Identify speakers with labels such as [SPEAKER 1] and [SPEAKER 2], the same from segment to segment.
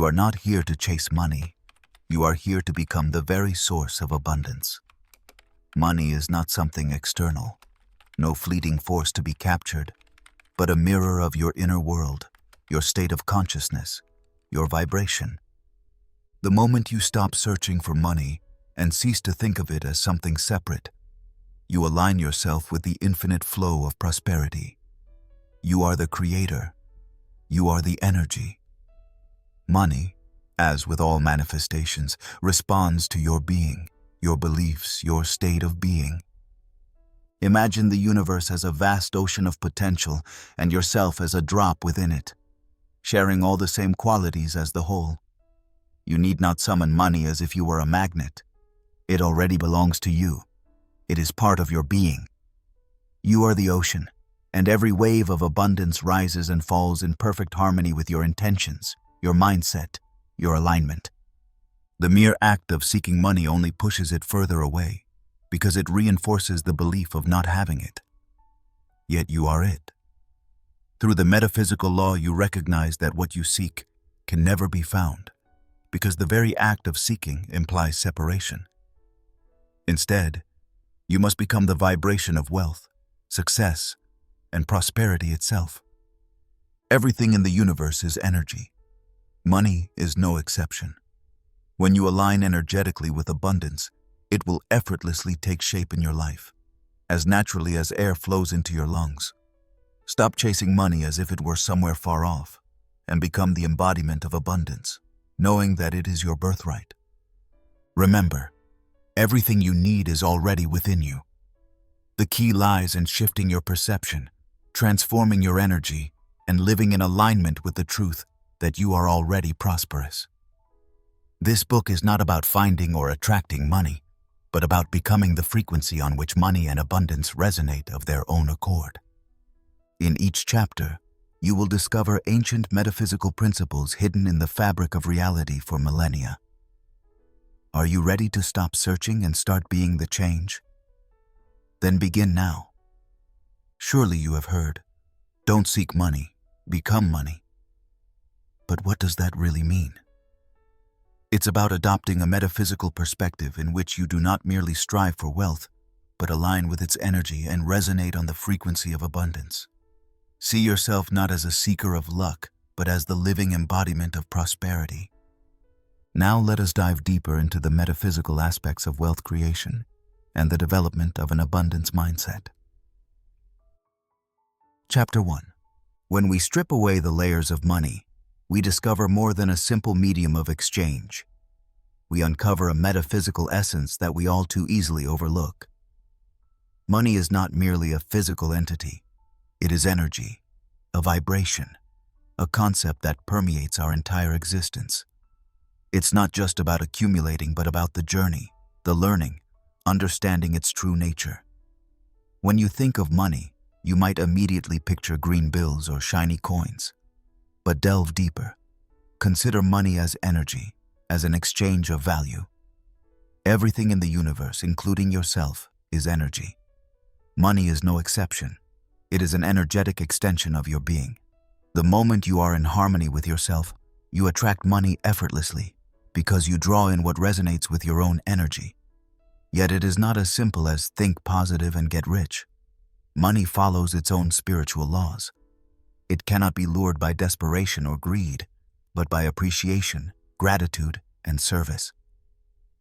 [SPEAKER 1] You are not here to chase money. You are here to become the very source of abundance. Money is not something external, no fleeting force to be captured, but a mirror of your inner world, your state of consciousness, your vibration. The moment you stop searching for money and cease to think of it as something separate, you align yourself with the infinite flow of prosperity. You are the creator. You are the energy. Money, as with all manifestations, responds to your being, your beliefs, your state of being. Imagine the universe as a vast ocean of potential and yourself as a drop within it, sharing all the same qualities as the whole. You need not summon money as if you were a magnet. It already belongs to you. It is part of your being. You are the ocean, and every wave of abundance rises and falls in perfect harmony with your intentions, your mindset, your alignment. The mere act of seeking money only pushes it further away, because it reinforces the belief of not having it. Yet you are it. Through the metaphysical law, you recognize that what you seek can never be found, because the very act of seeking implies separation. Instead, you must become the vibration of wealth, success, and prosperity itself. Everything in the universe is energy. Money is no exception. When you align energetically with abundance, it will effortlessly take shape in your life, as naturally as air flows into your lungs. Stop chasing money as if it were somewhere far off, and become the embodiment of abundance, knowing that it is your birthright. Remember, everything you need is already within you. The key lies in shifting your perception, transforming your energy, and living in alignment with the truth that you are already prosperous. This book is not about finding or attracting money, but about becoming the frequency on which money and abundance resonate of their own accord. In each chapter, you will discover ancient metaphysical principles hidden in the fabric of reality for millennia. Are you ready to stop searching and start being the change? Then begin now. Surely you have heard, don't seek money, become money. But what does that really mean? It's about adopting a metaphysical perspective in which you do not merely strive for wealth, but align with its energy and resonate on the frequency of abundance. See yourself not as a seeker of luck, but as the living embodiment of prosperity. Now let us dive deeper into the metaphysical aspects of wealth creation and the development of an abundance mindset. Chapter 1. When we strip away the layers of money, we discover more than a simple medium of exchange. We uncover a metaphysical essence that we all too easily overlook. Money is not merely a physical entity. It is energy, a vibration, a concept that permeates our entire existence. It's not just about accumulating, but about the journey, the learning, understanding its true nature. When you think of money, you might immediately picture green bills or shiny coins. But delve deeper. Consider money as energy, as an exchange of value. Everything in the universe, including yourself, is energy. Money is no exception. It is an energetic extension of your being. The moment you are in harmony with yourself, you attract money effortlessly, because you draw in what resonates with your own energy. Yet it is not as simple as think positive and get rich. Money follows its own spiritual laws. It cannot be lured by desperation or greed, but by appreciation, gratitude, and service.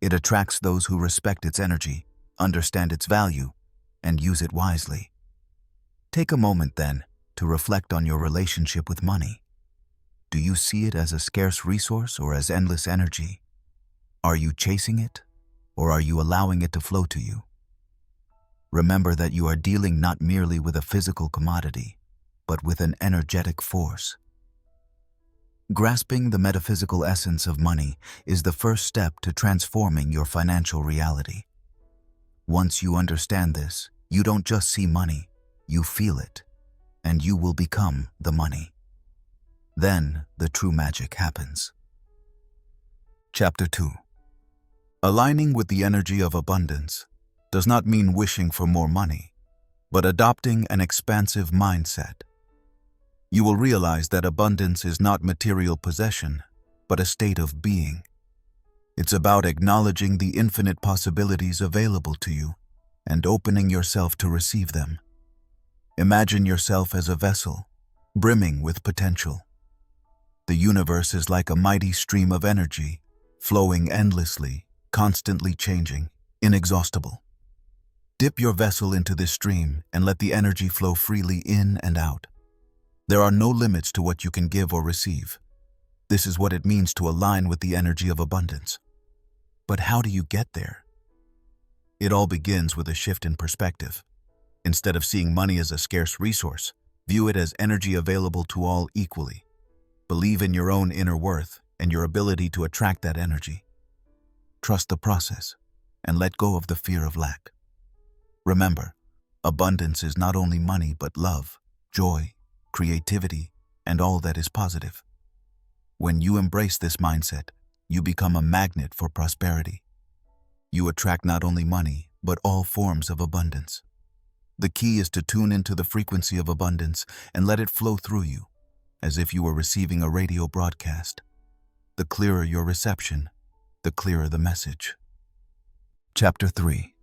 [SPEAKER 1] It attracts those who respect its energy, understand its value, and use it wisely. Take a moment, then, to reflect on your relationship with money. Do you see it as a scarce resource or as endless energy? Are you chasing it, or are you allowing it to flow to you? Remember that you are dealing not merely with a physical commodity, but with an energetic force. Grasping the metaphysical essence of money is the first step to transforming your financial reality. Once you understand this, you don't just see money, you feel it, and you will become the money. Then the true magic happens. Chapter 2. Aligning with the energy of abundance does not mean wishing for more money, but adopting an expansive mindset. You will realize that abundance is not material possession, but a state of being. It's about acknowledging the infinite possibilities available to you and opening yourself to receive them. Imagine yourself as a vessel, brimming with potential. The universe is like a mighty stream of energy, flowing endlessly, constantly changing, inexhaustible. Dip your vessel into this stream and let the energy flow freely in and out. There are no limits to what you can give or receive. This is what it means to align with the energy of abundance. But how do you get there? It all begins with a shift in perspective. Instead of seeing money as a scarce resource, view it as energy available to all equally. Believe in your own inner worth and your ability to attract that energy. Trust the process and let go of the fear of lack. Remember, abundance is not only money but love, joy, creativity, and all that is positive. When you embrace this mindset, you become a magnet for prosperity. You attract not only money, but all forms of abundance. The key is to tune into the frequency of abundance and let it flow through you, as if you were receiving a radio broadcast. The clearer your reception, the clearer the message. Chapter 3.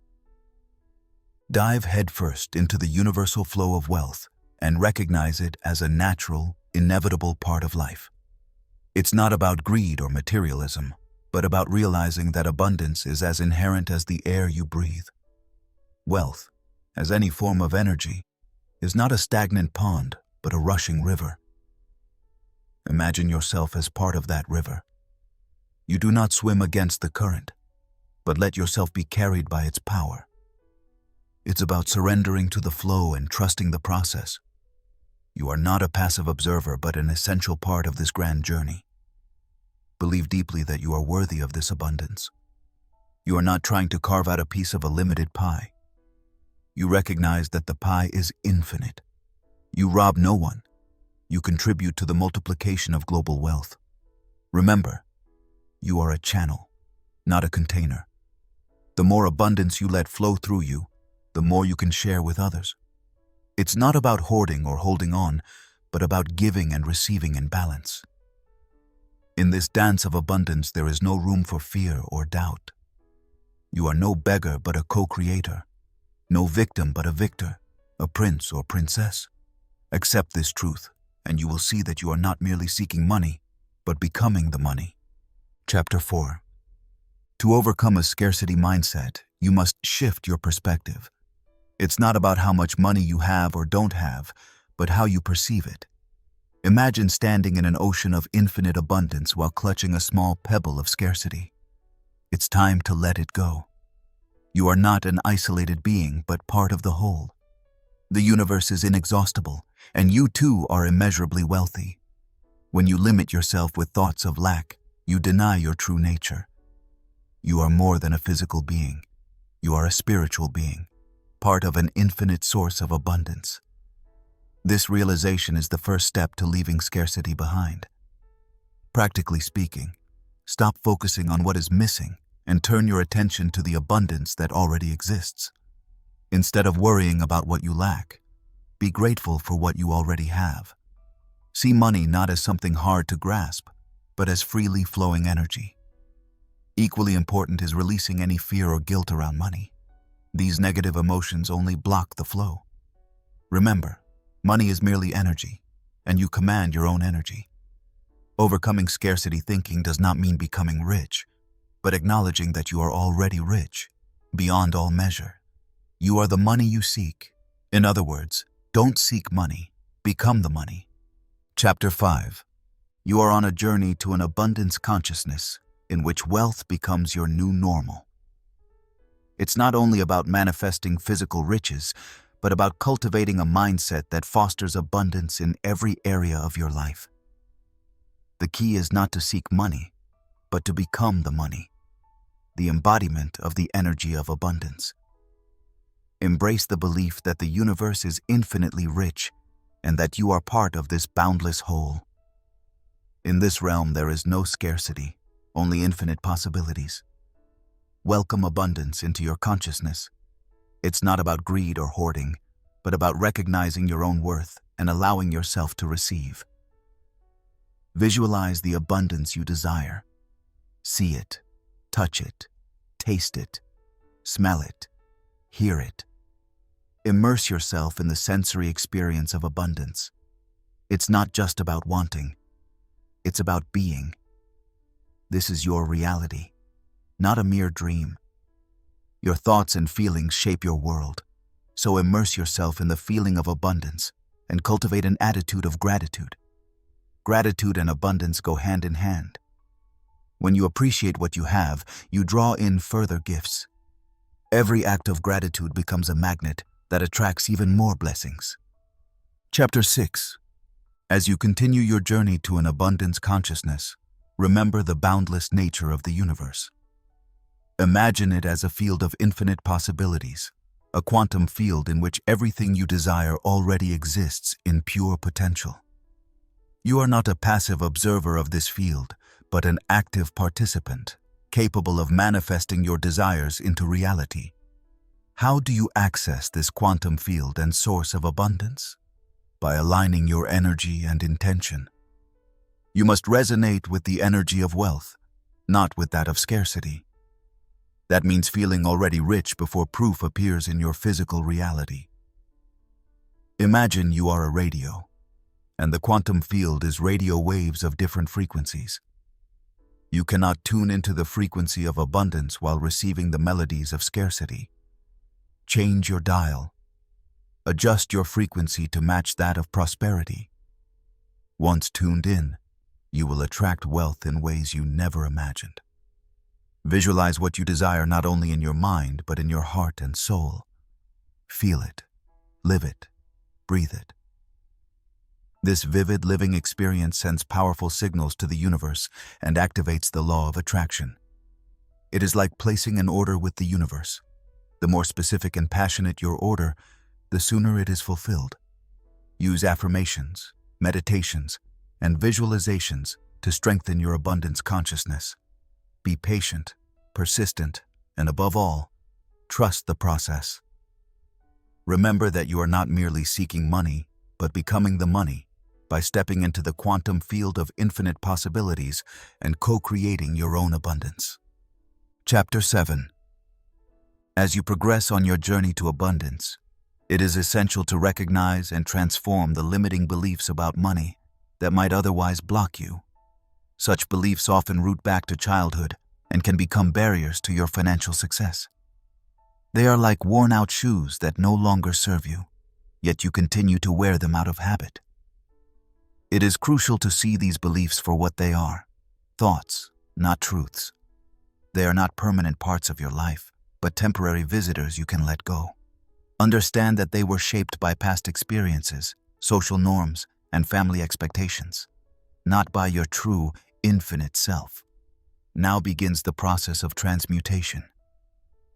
[SPEAKER 1] Dive headfirst into the universal flow of wealth and recognize it as a natural, inevitable part of life. It's not about greed or materialism, but about realizing that abundance is as inherent as the air you breathe. Wealth, as any form of energy, is not a stagnant pond, but a rushing river. Imagine yourself as part of that river. You do not swim against the current, but let yourself be carried by its power. It's about surrendering to the flow and trusting the process. You are not a passive observer, but an essential part of this grand journey. Believe deeply that you are worthy of this abundance. You are not trying to carve out a piece of a limited pie. You recognize that the pie is infinite. You rob no one. You contribute to the multiplication of global wealth. Remember, you are a channel, not a container. The more abundance you let flow through you, the more you can share with others. It's not about hoarding or holding on, but about giving and receiving in balance. In this dance of abundance, there is no room for fear or doubt. You are no beggar but a co-creator, no victim but a victor, a prince or princess. Accept this truth, and you will see that you are not merely seeking money, but becoming the money. Chapter 4. To overcome a scarcity mindset, you must shift your perspective. It's not about how much money you have or don't have, but how you perceive it. Imagine standing in an ocean of infinite abundance while clutching a small pebble of scarcity. It's time to let it go. You are not an isolated being, but part of the whole. The universe is inexhaustible, and you too are immeasurably wealthy. When you limit yourself with thoughts of lack, you deny your true nature. You are more than a physical being. You are a spiritual being, part of an infinite source of abundance. This realization is the first step to leaving scarcity behind. Practically speaking, stop focusing on what is missing and turn your attention to the abundance that already exists. Instead of worrying about what you lack, be grateful for what you already have. See money not as something hard to grasp, but as freely flowing energy. Equally important is releasing any fear or guilt around money. These negative emotions only block the flow. Remember, money is merely energy, and you command your own energy. Overcoming scarcity thinking does not mean becoming rich, but acknowledging that you are already rich, beyond all measure. You are the money you seek. In other words, don't seek money, become the money. Chapter 5. You are on a journey to an abundance consciousness in which wealth becomes your new normal. It's not only about manifesting physical riches, but about cultivating a mindset that fosters abundance in every area of your life. The key is not to seek money, but to become the money, the embodiment of the energy of abundance. Embrace the belief that the universe is infinitely rich and that you are part of this boundless whole. In this realm, there is no scarcity, only infinite possibilities. Welcome abundance into your consciousness. It's not about greed or hoarding, but about recognizing your own worth and allowing yourself to receive. Visualize the abundance you desire. See it, touch it, taste it, smell it, hear it. Immerse yourself in the sensory experience of abundance. It's not just about wanting, it's about being. This is your reality, not a mere dream. Your thoughts and feelings shape your world, so immerse yourself in the feeling of abundance and cultivate an attitude of gratitude. Gratitude and abundance go hand in hand. When you appreciate what you have, you draw in further gifts. Every act of gratitude becomes a magnet that attracts even more blessings. Chapter 6. As you continue your journey to an abundance consciousness, remember the boundless nature of the universe. Imagine it as a field of infinite possibilities, a quantum field in which everything you desire already exists in pure potential. You are not a passive observer of this field, but an active participant, capable of manifesting your desires into reality. How do you access this quantum field and source of abundance? By aligning your energy and intention. You must resonate with the energy of wealth, not with that of scarcity. That means feeling already rich before proof appears in your physical reality. Imagine you are a radio, and the quantum field is radio waves of different frequencies. You cannot tune into the frequency of abundance while receiving the melodies of scarcity. Change your dial. Adjust your frequency to match that of prosperity. Once tuned in, you will attract wealth in ways you never imagined. Visualize what you desire not only in your mind, but in your heart and soul. Feel it, live it, breathe it. This vivid living experience sends powerful signals to the universe and activates the law of attraction. It is like placing an order with the universe. The more specific and passionate your order, the sooner it is fulfilled. Use affirmations, meditations, and visualizations to strengthen your abundance consciousness. Be patient, persistent, and above all, trust the process. Remember that you are not merely seeking money, but becoming the money by stepping into the quantum field of infinite possibilities and co-creating your own abundance. Chapter 7. As you progress on your journey to abundance, it is essential to recognize and transform the limiting beliefs about money that might otherwise block you. Such beliefs often root back to childhood and can become barriers to your financial success. They are like worn-out shoes that no longer serve you, yet you continue to wear them out of habit. It is crucial to see these beliefs for what they are: thoughts, not truths. They are not permanent parts of your life, but temporary visitors you can let go. Understand that they were shaped by past experiences, social norms, and family expectations, not by your true, infinite self. Now begins the process of transmutation.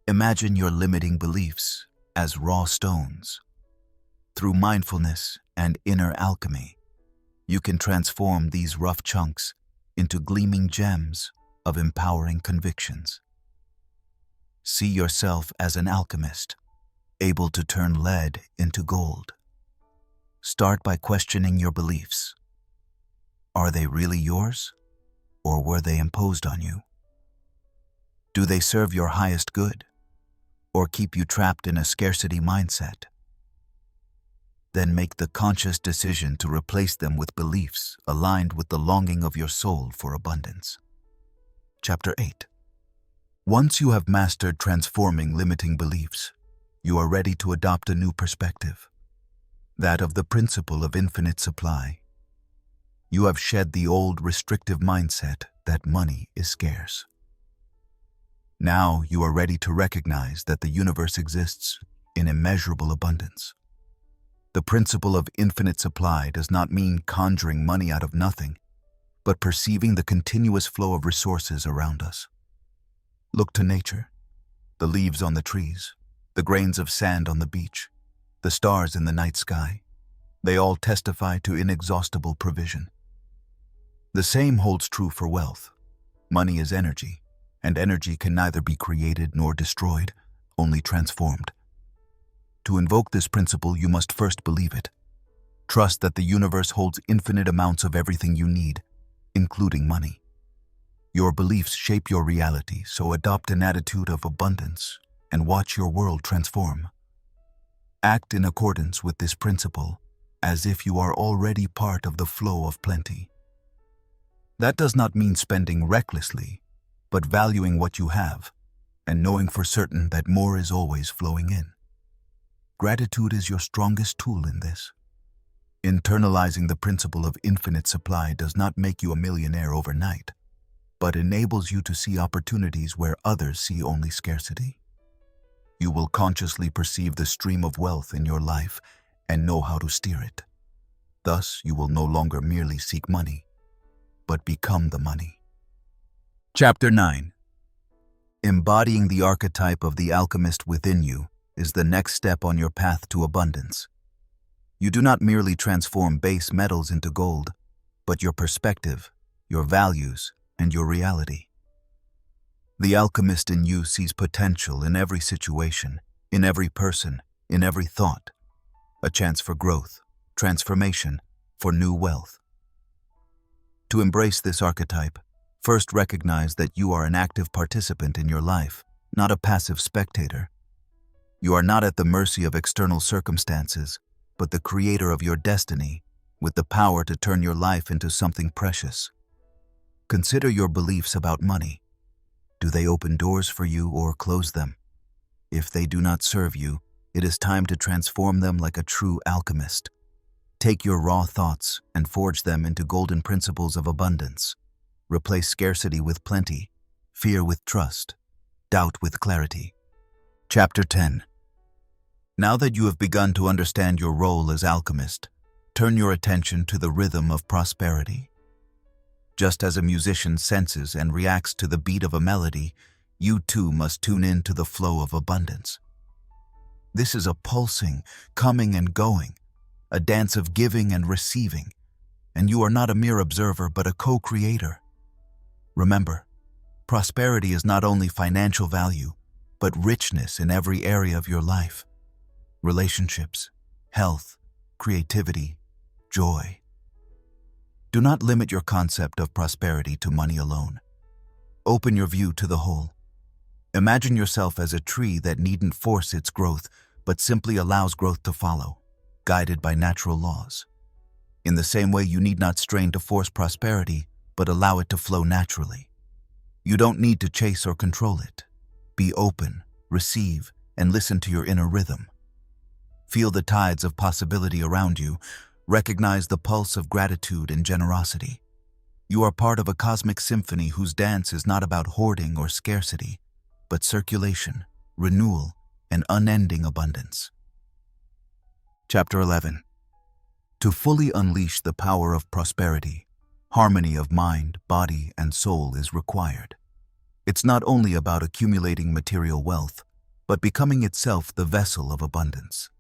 [SPEAKER 1] Imagine your limiting beliefs as raw stones. Through mindfulness and inner alchemy, you can transform these rough chunks into gleaming gems of empowering convictions. See yourself as an alchemist, able to turn lead into gold. Start by questioning your beliefs. Are they really yours, or were they imposed on you? Do they serve your highest good, or keep you trapped in a scarcity mindset? Then make the conscious decision to replace them with beliefs aligned with the longing of your soul for abundance. Chapter 8. Once you have mastered transforming limiting beliefs, you are ready to adopt a new perspective, that of the principle of infinite supply. You have shed the old restrictive mindset that money is scarce. Now you are ready to recognize that the universe exists in immeasurable abundance. The principle of infinite supply does not mean conjuring money out of nothing, but perceiving the continuous flow of resources around us. Look to nature, the leaves on the trees, the grains of sand on the beach, the stars in the night sky. They all testify to inexhaustible provision. The same holds true for wealth. Money is energy, and energy can neither be created nor destroyed, only transformed. To invoke this principle, you must first believe it. Trust that the universe holds infinite amounts of everything you need. including money. Your beliefs shape your reality, so adopt an attitude of abundance and watch your world transform. Act in accordance with this principle, as if you are already part of the flow of plenty. That does not mean spending recklessly, but valuing what you have and knowing for certain that more is always flowing in. Gratitude is your strongest tool in this. Internalizing the principle of infinite supply does not make you a millionaire overnight, but enables you to see opportunities where others see only scarcity. You will consciously perceive the stream of wealth in your life and know how to steer it. Thus, you will no longer merely seek money, but become the money. Chapter 9. Embodying the archetype of the alchemist within you is the next step on your path to abundance. You do not merely transform base metals into gold, but your perspective, your values, and your reality. The alchemist in you sees potential in every situation, in every person, in every thought, a chance for growth, transformation, for new wealth. To embrace this archetype, first recognize that you are an active participant in your life, not a passive spectator. You are not at the mercy of external circumstances, but the creator of your destiny, with the power to turn your life into something precious. Consider your beliefs about money. Do they open doors for you or close them? If they do not serve you, it is time to transform them like a true alchemist. Take your raw thoughts and forge them into golden principles of abundance. Replace scarcity with plenty, fear with trust, doubt with clarity. Chapter 10. Now that you have begun to understand your role as alchemist, turn your attention to the rhythm of prosperity. Just as a musician senses and reacts to the beat of a melody, you too must tune in to the flow of abundance. This is a pulsing, coming and going, a dance of giving and receiving, and you are not a mere observer but a co-creator. Remember, prosperity is not only financial value, but richness in every area of your life. Relationships, health, creativity, joy. Do not limit your concept of prosperity to money alone. Open your view to the whole. Imagine yourself as a tree that needn't force its growth, but simply allows growth to follow, guided by natural laws. In the same way, you need not strain to force prosperity, but allow it to flow naturally. You don't need to chase or control it. Be open, receive, and listen to your inner rhythm. Feel the tides of possibility around you. Recognize the pulse of gratitude and generosity. You are part of a cosmic symphony whose dance is not about hoarding or scarcity, but circulation, renewal, and unending abundance. Chapter 11. To fully unleash the power of prosperity, harmony of mind, body, and soul is required. It's not only about accumulating material wealth, but becoming itself the vessel of abundance.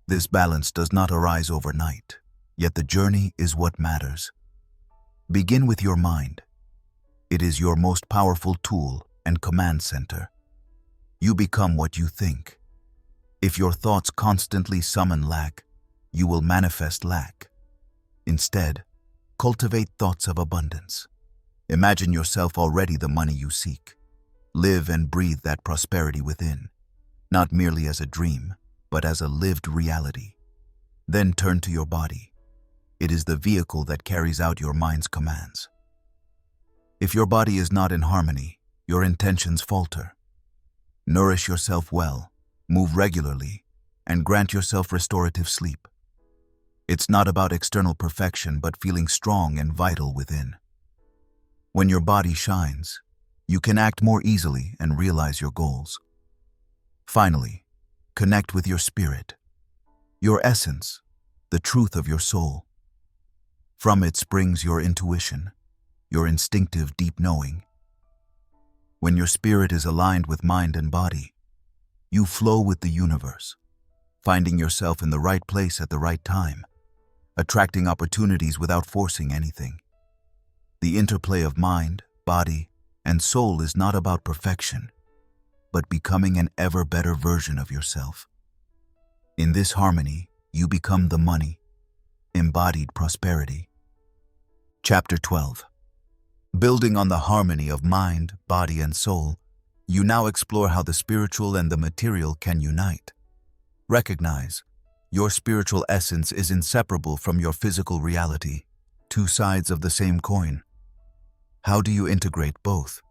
[SPEAKER 1] This balance does not arise overnight, yet the journey is what matters. Begin with your mind. It is your most powerful tool and command center. You become what you think. If your thoughts constantly summon lack, you will manifest lack. Instead, cultivate thoughts of abundance. Imagine yourself already the money you seek. Live and breathe that prosperity within, not merely as a dream, but as a lived reality. Then turn to your body. It is the vehicle that carries out your mind's commands. If your body is not in harmony, your intentions falter. Nourish yourself well, move regularly, and grant yourself restorative sleep. It's not about external perfection, but feeling strong and vital within. When your body shines, you can act more easily and realize your goals. Finally, connect with your spirit, your essence, the truth of your soul. From it springs your intuition, your instinctive deep knowing. When your spirit is aligned with mind and body, you flow with the universe, finding yourself in the right place at the right time, attracting opportunities without forcing anything. The interplay of mind, body, and soul is not about perfection, but becoming an ever better version of yourself. In this harmony, you become the money, embodied prosperity. Chapter 12. Building on the harmony of mind, body, and soul, you now explore how the spiritual and the material can unite. Recognize, your spiritual essence is inseparable from your physical reality, two sides of the same coin. How do you integrate both?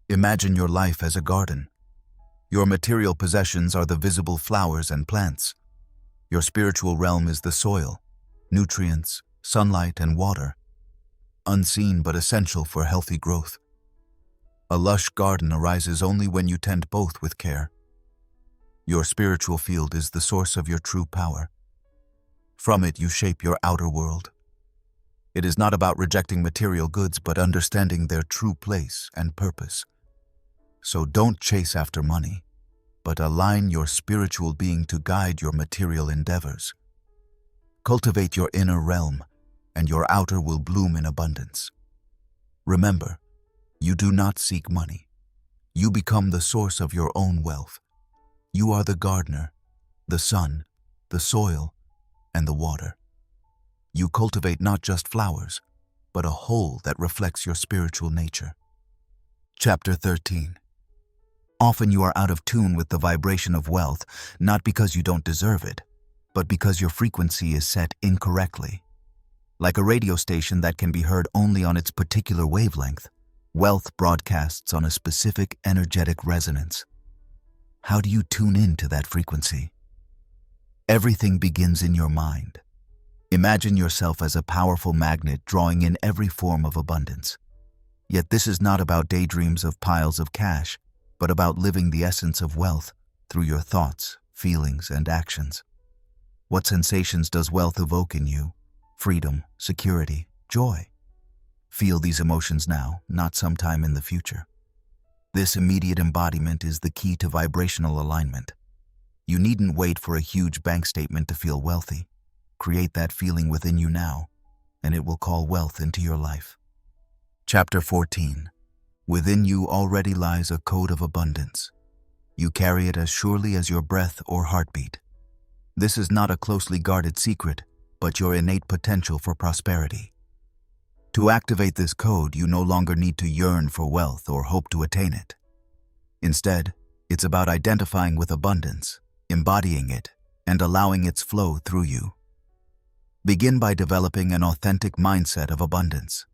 [SPEAKER 1] Imagine your life as a garden. Your material possessions are the visible flowers and plants. Your spiritual realm is the soil, nutrients, sunlight, and water, unseen but essential for healthy growth. A lush garden arises only when you tend both with care. Your spiritual field is the source of your true power. From it you shape your outer world. It is not about rejecting material goods but understanding their true place and purpose. So don't chase after money, but align your spiritual being to guide your material endeavors. Cultivate your inner realm, and your outer will bloom in abundance. Remember, you do not seek money. You become the source of your own wealth. You are the gardener, the sun, the soil, and the water. You cultivate not just flowers, but a whole that reflects your spiritual nature. Chapter 13. Often you are out of tune with the vibration of wealth, not because you don't deserve it, but because your frequency is set incorrectly. Like a radio station that can be heard only on its particular wavelength, wealth broadcasts on a specific energetic resonance. How do you tune in to that frequency? Everything begins in your mind. Imagine yourself as a powerful magnet drawing in every form of abundance. Yet this is not about daydreams of piles of cash, but about living the essence of wealth through your thoughts, feelings, and actions. What sensations does wealth evoke in you? Freedom, security, joy. Feel these emotions now, not sometime in the future. This immediate embodiment is the key to vibrational alignment. You needn't wait for a huge bank statement to feel wealthy. Create that feeling within you now, and it will call wealth into your life. Chapter 14. Within you already lies a code of abundance. You carry it as surely as your breath or heartbeat. This is not a closely guarded secret, but your innate potential for prosperity. To activate this code, you no longer need to yearn for wealth or hope to attain it. Instead, it's about identifying with abundance, embodying it, and allowing its flow through you. Begin by developing an authentic mindset of abundance.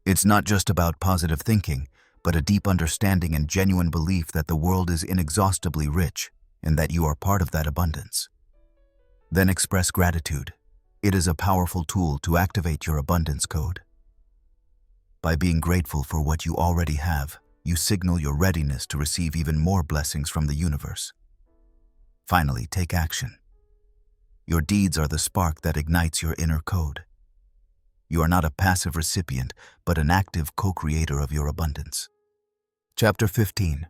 [SPEAKER 1] It's not just about positive thinking, but a deep understanding and genuine belief that the world is inexhaustibly rich and that you are part of that abundance. Then express gratitude. It is a powerful tool to activate your abundance code. By being grateful for what you already have, you signal your readiness to receive even more blessings from the universe. Finally, take action. Your deeds are the spark that ignites your inner code. You are not a passive recipient, but an active co-creator of your abundance. Chapter 15.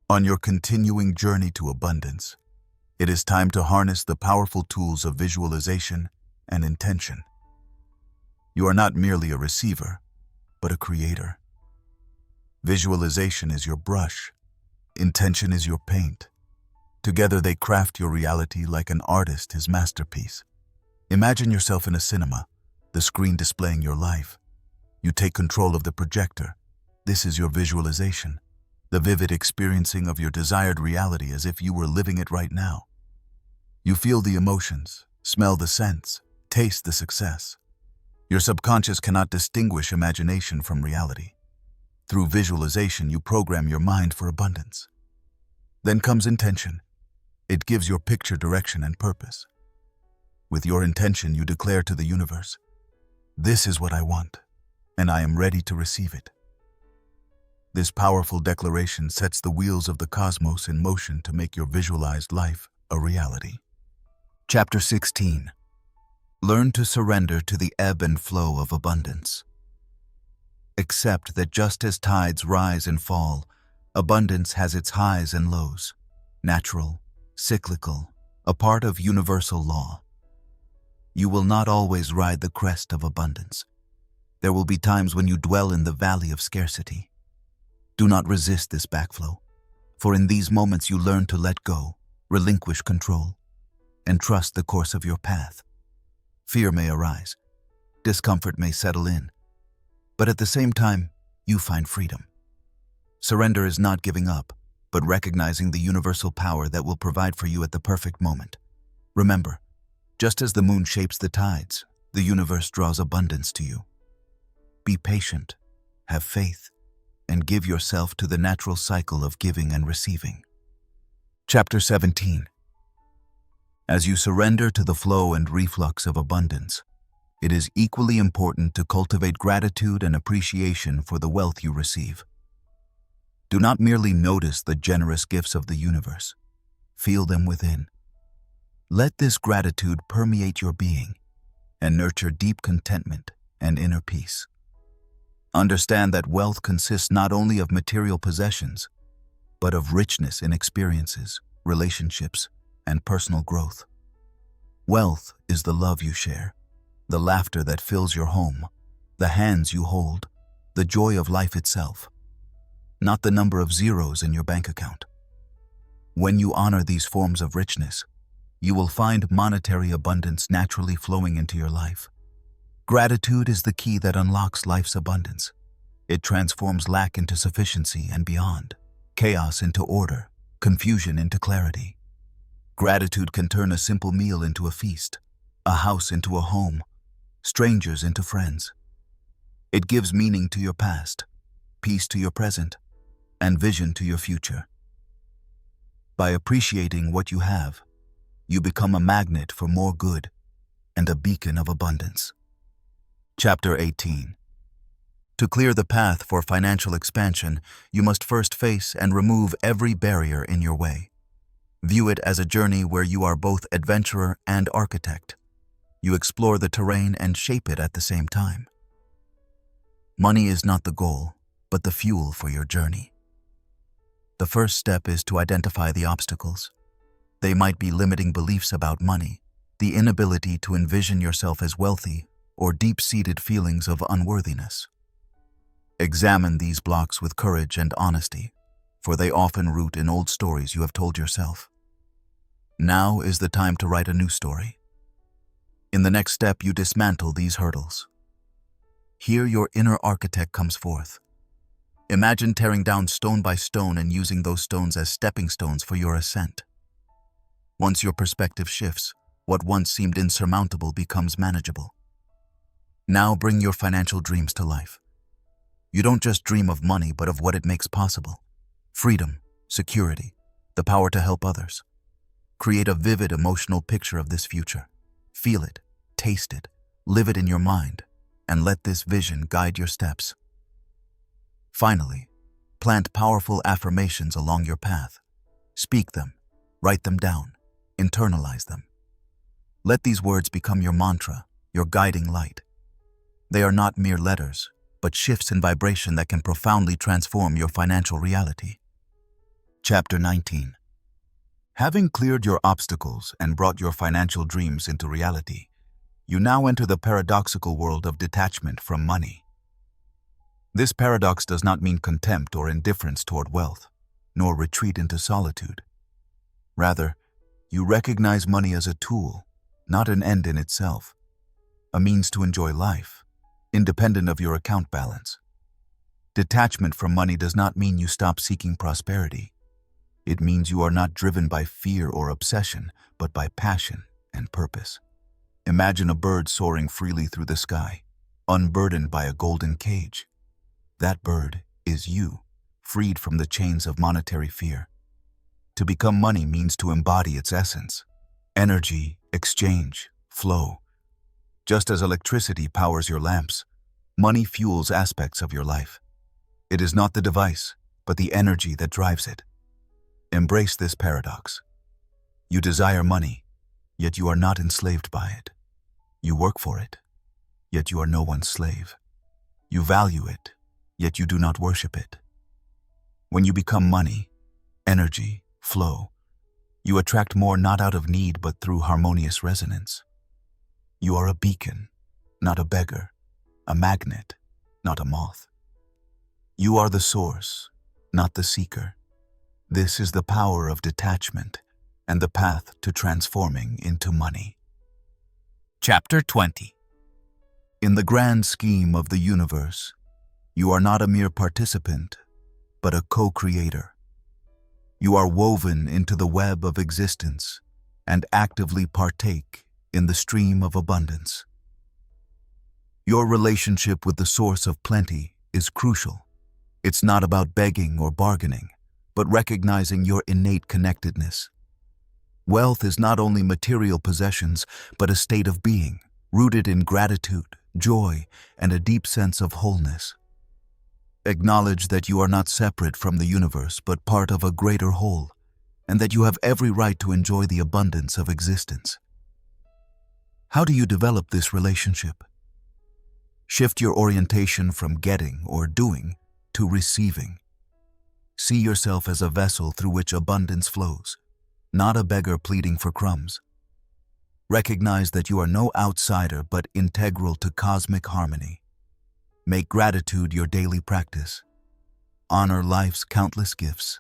[SPEAKER 1] On your continuing journey to abundance, it is time to harness the powerful tools of visualization and intention. You are not merely a receiver, but a creator. Visualization is your brush. Intention is your paint. Together they craft your reality like an artist his masterpiece. Imagine yourself in a cinema, the screen displaying your life. You take control of the projector. This is your visualization, the vivid experiencing of your desired reality as if you were living it right now. You feel the emotions, smell the scents, taste the success. Your subconscious cannot distinguish imagination from reality. Through visualization, you program your mind for abundance. Then comes intention. It gives your picture direction and purpose. With your intention, you declare to the universe, "This is what I want, and I am ready to receive it." This powerful declaration sets the wheels of the cosmos in motion to make your visualized life a reality. Chapter 16. Learn to surrender to the ebb and flow of abundance. Accept that just as tides rise and fall, abundance has its highs and lows, natural, cyclical, a part of universal law. You will not always ride the crest of abundance. There will be times when you dwell in the valley of scarcity. Do not resist this backflow, for in these moments you learn to let go, relinquish control, and trust the course of your path. Fear may arise, discomfort may settle in, But at the same time, you find freedom. Surrender is not giving up, but recognizing the universal power that will provide for you at the perfect moment. Remember, just as the moon shapes the tides, the universe draws abundance to you. Be patient, have faith, and give yourself to the natural cycle of giving and receiving. Chapter 17. As you surrender to the flow and reflux of abundance, it is equally important to cultivate gratitude and appreciation for the wealth you receive. Do not merely notice the generous gifts of the universe. Feel them within. Let this gratitude permeate your being and nurture deep contentment and inner peace. Understand that wealth consists not only of material possessions, but of richness in experiences, relationships, and personal growth. Wealth is the love you share, the laughter that fills your home, the hands you hold, the joy of life itself, not the number of zeros in your bank account. When you honor these forms of richness, you will find monetary abundance naturally flowing into your life. Gratitude is the key that unlocks life's abundance. It transforms lack into sufficiency and beyond, chaos into order, confusion into clarity. Gratitude can turn a simple meal into a feast, a house into a home, strangers into friends. It gives meaning to your past, peace to your present, and vision to your future. By appreciating what you have, you become a magnet for more good and a beacon of abundance. Chapter 18. To clear the path for financial expansion, you must first face and remove every barrier in your way. View it as a journey where you are both adventurer and architect. You explore the terrain and shape it at the same time. Money is not the goal, but the fuel for your journey. The first step is to identify the obstacles. They might be limiting beliefs about money, the inability to envision yourself as wealthy, or deep-seated feelings of unworthiness. Examine these blocks with courage and honesty, for they often root in old stories you have told yourself. Now is the time to write a new story. In the next step, you dismantle these hurdles. Here your inner architect comes forth. Imagine tearing down stone by stone and using those stones as stepping stones for your ascent. Once your perspective shifts, what once seemed insurmountable becomes manageable. Now bring your financial dreams to life. You don't just dream of money, but of what it makes possible. Freedom, security, the power to help others. Create a vivid emotional picture of this future. Feel it, taste it, live it in your mind, and let this vision guide your steps. Finally, plant powerful affirmations along your path. Speak them, write them down, internalize them. Let these words become your mantra, your guiding light. They are not mere letters, but shifts in vibration that can profoundly transform your financial reality. Chapter 19. Having cleared your obstacles and brought your financial dreams into reality, you now enter the paradoxical world of detachment from money. This paradox does not mean contempt or indifference toward wealth, nor retreat into solitude. Rather, you recognize money as a tool, not an end in itself, a means to enjoy life, independent of your account balance. Detachment from money does not mean you stop seeking prosperity. It means you are not driven by fear or obsession, but by passion and purpose. Imagine a bird soaring freely through the sky, unburdened by a golden cage. That bird is you, freed from the chains of monetary fear. To become money means to embody its essence. Energy, exchange, flow. Just as electricity powers your lamps, money fuels aspects of your life. It is not the device, but the energy that drives it. Embrace this paradox. You desire money, yet you are not enslaved by it. You work for it, yet you are no one's slave. You value it, yet you do not worship it. When you become money, energy, flow, you attract more not out of need but through harmonious resonance. You are a beacon, not a beggar, a magnet, not a moth. You are the source, not the seeker. This is the power of detachment and the path to transforming into money. Chapter 20. In the grand scheme of the universe, You are not a mere participant, but a co-creator. You are woven into the web of existence and actively partake in the stream of abundance. Your relationship with the source of plenty is crucial. It's not about begging or bargaining, but recognizing your innate connectedness. Wealth is not only material possessions, but a state of being, rooted in gratitude, joy, and a deep sense of wholeness. Acknowledge that you are not separate from the universe, but part of a greater whole, and that you have every right to enjoy the abundance of existence. How do you develop this relationship? Shift your orientation from getting or doing to receiving. See yourself as a vessel through which abundance flows, not a beggar pleading for crumbs. Recognize that you are no outsider but integral to cosmic harmony. Make gratitude your daily practice. Honor life's countless gifts,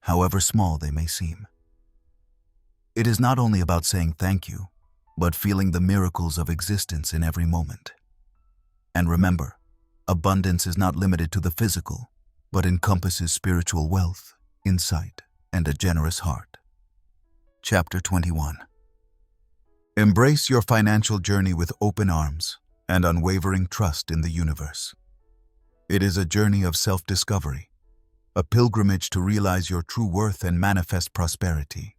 [SPEAKER 1] however small they may seem. It is not only about saying thank you, but feeling the miracles of existence in every moment. And remember, abundance is not limited to the physical, but encompasses spiritual wealth, insight, and a generous heart. Chapter 21. Embrace your financial journey with open arms and unwavering trust in the universe. It is a journey of self-discovery, a pilgrimage to realize your true worth and manifest prosperity.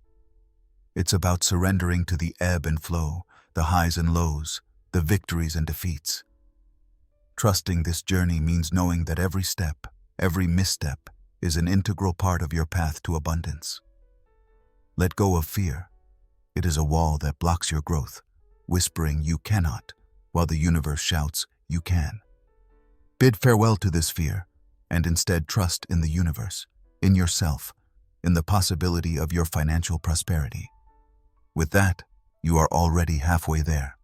[SPEAKER 1] It's about surrendering to the ebb and flow, the highs and lows, the victories and defeats. Trusting this journey means knowing that every step, every misstep, is an integral part of your path to abundance. Let go of fear. It is a wall that blocks your growth, whispering you cannot, while the universe shouts you can. Bid farewell to this fear, and instead trust in the universe, in yourself, in the possibility of your financial prosperity. With that, you are already halfway there.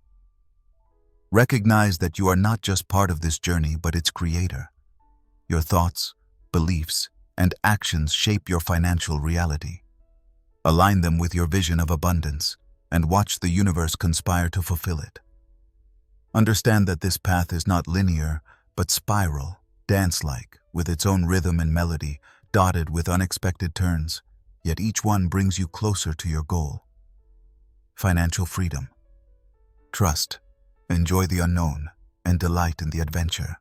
[SPEAKER 1] Recognize that you are not just part of this journey, but its creator. Your thoughts, beliefs, and actions shape your financial reality. Align them with your vision of abundance, and watch the universe conspire to fulfill it. Understand that this path is not linear, but spiral, dance-like, with its own rhythm and melody, dotted with unexpected turns, yet each one brings you closer to your goal. Financial freedom. Trust, enjoy the unknown, and delight in the adventure.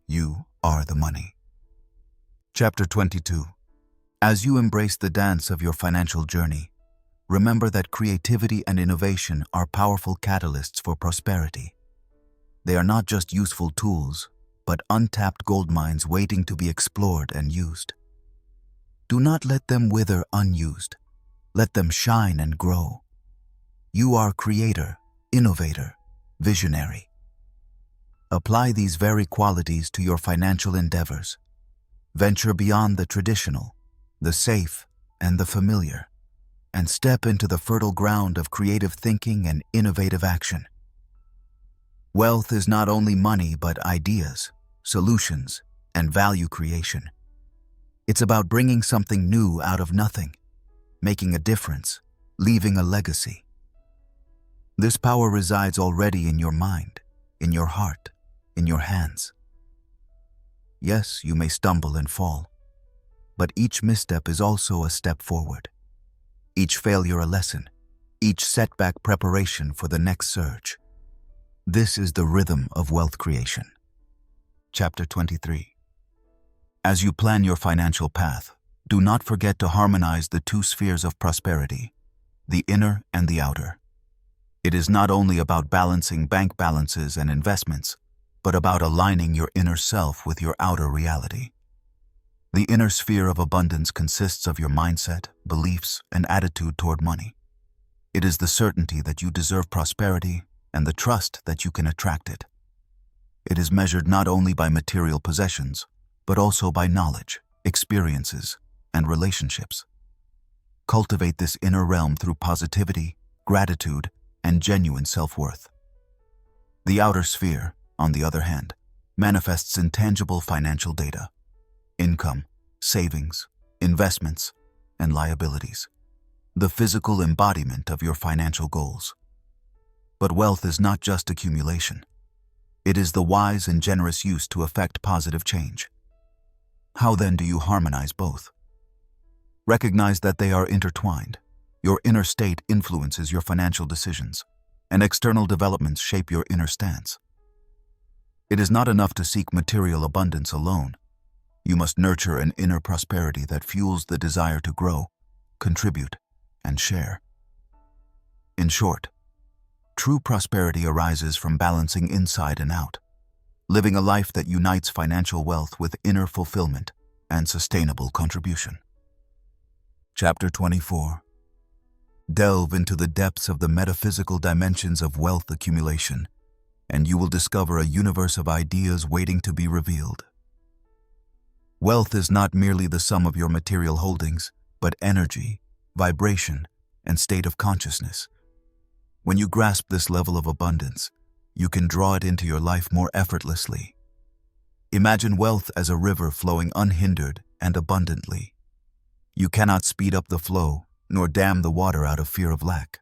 [SPEAKER 1] You are the money. Chapter 22. As you embrace the dance of your financial journey, remember that creativity and innovation are powerful catalysts for prosperity. They are not just useful tools, but untapped gold mines waiting to be explored and used. Do not let them wither unused. Let them shine and grow. You are creator, innovator, visionary. Apply these very qualities to your financial endeavors. Venture beyond the traditional, the safe, and the familiar, and step into the fertile ground of creative thinking and innovative action. Wealth is not only money, but ideas, solutions, and value creation. It's about bringing something new out of nothing, making a difference, leaving a legacy. This power resides already in your mind, in your heart, in your hands. Yes, you may stumble and fall, but each misstep is also a step forward. Each failure a lesson, each setback preparation for the next surge. This is the rhythm of wealth creation. Chapter 23. As you plan your financial path, do not forget to harmonize the two spheres of prosperity, the inner and the outer. It is not only about balancing bank balances and investments, but about aligning your inner self with your outer reality. The inner sphere of abundance consists of your mindset, beliefs, and attitude toward money. It is the certainty that you deserve prosperity and the trust that you can attract it. It is measured not only by material possessions, but also by knowledge, experiences, and relationships. Cultivate this inner realm through positivity, gratitude, and genuine self-worth. The outer sphere, on the other hand, manifests in tangible financial data: income, savings, investments, and liabilities. The physical embodiment of your financial goals. But wealth is not just accumulation. It is the wise and generous use to effect positive change. How then do you harmonize both? Recognize that they are intertwined. Your inner state influences your financial decisions, and external developments shape your inner stance. It is not enough to seek material abundance alone. You must nurture an inner prosperity that fuels the desire to grow, contribute, and share. In short, true prosperity arises from balancing inside and out, living a life that unites financial wealth with inner fulfillment and sustainable contribution. Chapter 24. Delve into the depths of the metaphysical dimensions of wealth accumulation, and you will discover a universe of ideas waiting to be revealed. Wealth is not merely the sum of your material holdings, but energy, vibration, and state of consciousness. When you grasp this level of abundance, you can draw it into your life more effortlessly. Imagine wealth as a river flowing unhindered and abundantly. You cannot speed up the flow, nor dam the water out of fear of lack.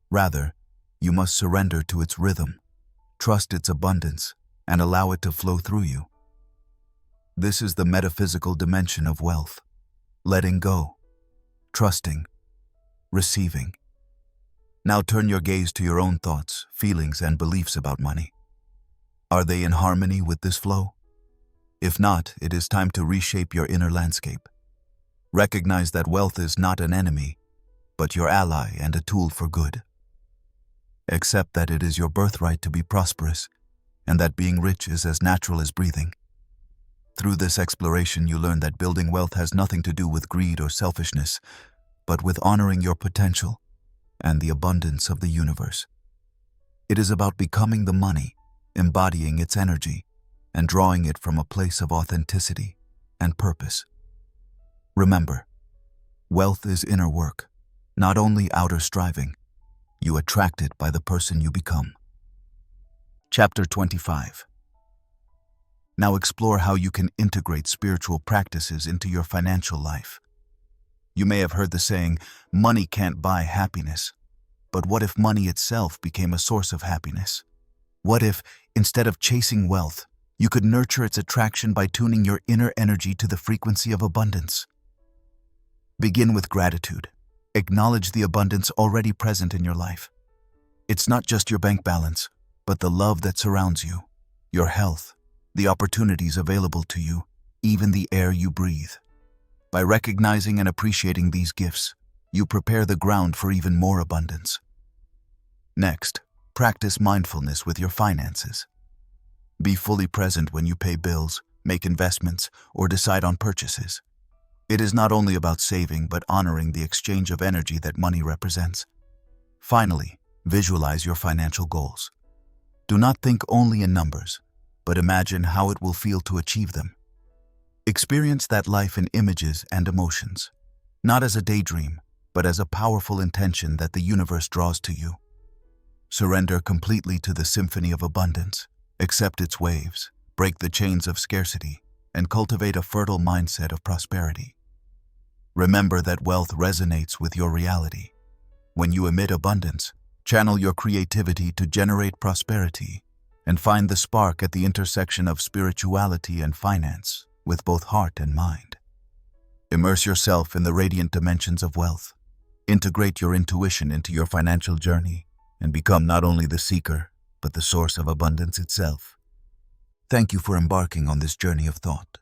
[SPEAKER 1] Rather, you must surrender to its rhythm, trust its abundance, and allow it to flow through you. This is the metaphysical dimension of wealth: letting go, trusting, receiving. Now turn your gaze to your own thoughts, feelings, and beliefs about money. Are they in harmony with this flow? If not, it is time to reshape your inner landscape. Recognize that wealth is not an enemy, but your ally and a tool for good. Accept that it is your birthright to be prosperous, and that being rich is as natural as breathing. Through this exploration, you learn that building wealth has nothing to do with greed or selfishness, but with honoring your potential and the abundance of the universe. It is about becoming the money, embodying its energy, and drawing it from a place of authenticity and purpose. Remember, wealth is inner work, not only outer striving. You attract it by the person you become. Chapter 25. Now explore how you can integrate spiritual practices into your financial life. You may have heard the saying, money can't buy happiness. But what if money itself became a source of happiness? What if, instead of chasing wealth, you could nurture its attraction by tuning your inner energy to the frequency of abundance? Begin with gratitude. Acknowledge the abundance already present in your life. It's not just your bank balance, but the love that surrounds you, your health, the opportunities available to you, even the air you breathe. By recognizing and appreciating these gifts, you prepare the ground for even more abundance. Next, practice mindfulness with your finances. Be fully present when you pay bills, make investments, or decide on purchases. It is not only about saving, but honoring the exchange of energy that money represents. Finally, visualize your financial goals. Do not think only in numbers, but imagine how it will feel to achieve them. Experience that life in images and emotions, not as a daydream, but as a powerful intention that the universe draws to you. Surrender completely to the symphony of abundance, accept its waves, break the chains of scarcity, and cultivate a fertile mindset of prosperity. Remember that wealth resonates with your reality. When you emit abundance, channel your creativity to generate prosperity, and find the spark at the intersection of spirituality and finance, with both heart and mind. Immerse yourself in the radiant dimensions of wealth. Integrate your intuition into your financial journey, and become not only the seeker, but the source of abundance itself. Thank you for embarking on this journey of thought.